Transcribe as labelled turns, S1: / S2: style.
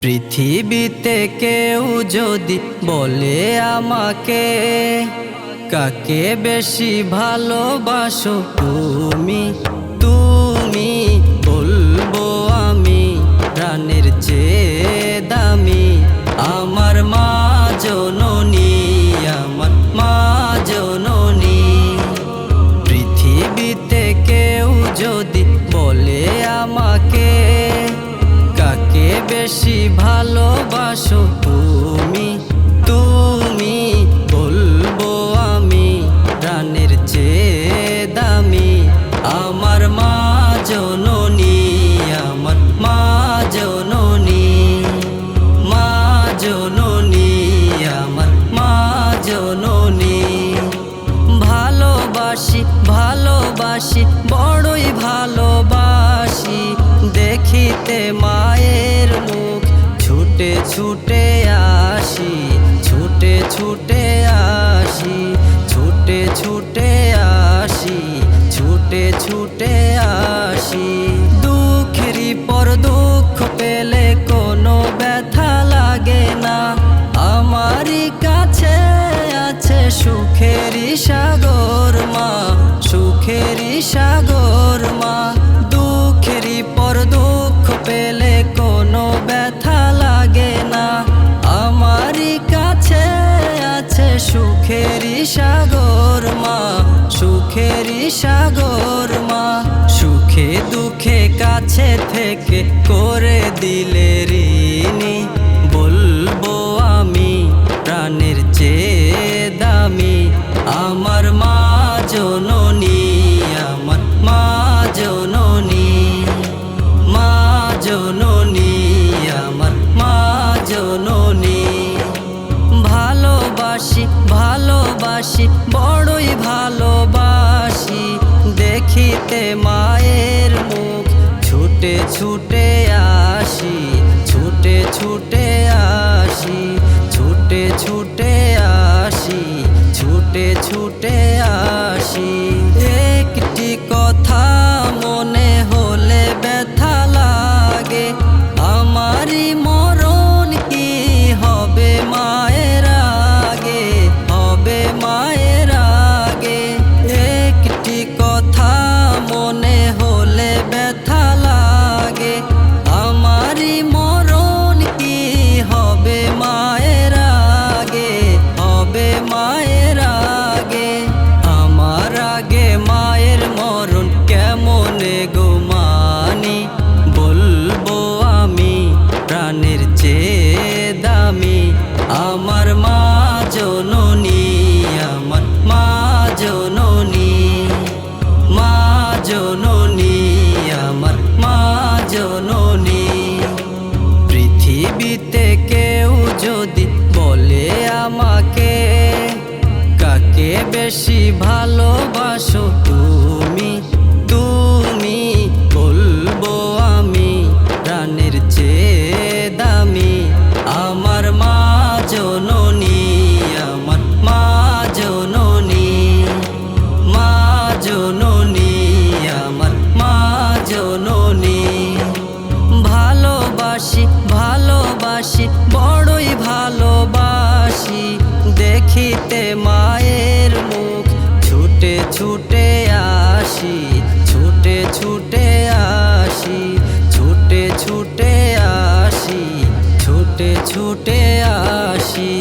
S1: পৃথিবীতে কেউ যদি বলে আমাকে কাকে বেশি ভালোবাসো তুমি তুমি বলবো আমি প্রাণের চেয়ে দামি আমার মা জননী আমার মা জননী। পৃথিবীতে কেউ যদি বলে আমাকে কাকে বেশি ভালোবাসো তুমি তুমি বলবো আমি প্রাণের চেয়ে দামি আমার মা জননী আমার মা জননী মা জননী আমার মা জননী। ভালোবাসি ভালোবাসি বড়ই ভালোবাসি দেখিতে মায়ের মুখ ছুটে ছুটে আসি ছুটে ছুটে আসি ছুটে ছুটে আসি ছুটে ছুটে আসি। দুঃখেরই পর দুঃখ পেলে কোনো ব্যথা লাগে না আমারই কাছে আছে সুখেরই সাগর মা সুখেরই সাগর মা। দুঃখেরই পর দুঃখ পেলে কোনো ব্যথা লাগে না আমারই কাছে আছে সুখেরই সাগর মা সুখেরই সাগর মা। সুখে দুঃখে কাছে থেকে করে দিলে ঋণী বলবো আমি প্রাণের চেয়ে দামি আমার মা জননী আমার মা জননী মা জননী আমার মা জননী। ভালোবাসি ভালোবাসি বড়ই ভালোবাসি দেখিতে মায়ের মুখ ছুটে ছুটে আসি ছুটে ছুটে আসি ছুটে ছুটে আসি ছুটে ছুটে আসি। একটি কথা মনে হলে ব্যথা লাগে আমারই মরণ কি হবে মায়ের আগে হবে মায়ের আগে। একটি কথা মনে হলে ব্যথা লাগে আমারই মরণ কি হবে মায়ের আগে হবে মায়ের আগে। আমার আগে মায়ের মরণ কেমনে গো মানি বলবো আমি প্রাণের চেয়ে দামি আমার মা জননী আমার মা জননী মা জননী আমার মা জননী। পৃথিবীতে কেউ যদি বলে আমাকে কাকে বেশি ভালোবাসো তুমি তুমি বলবো আমি প্রাণের চেয়ে দামি আমার মা জননী আমার মা জননী মা জননী আমার মা জননী। ভালোবাসি ভালোবাসি বড়ই ভালোবাসি দেখিতে মায়ের মুখ ছুটে ছুটে আসি ছুটে ছুটে আসি ছুটে ছুটে আসি ছুটে ছুটে আসি।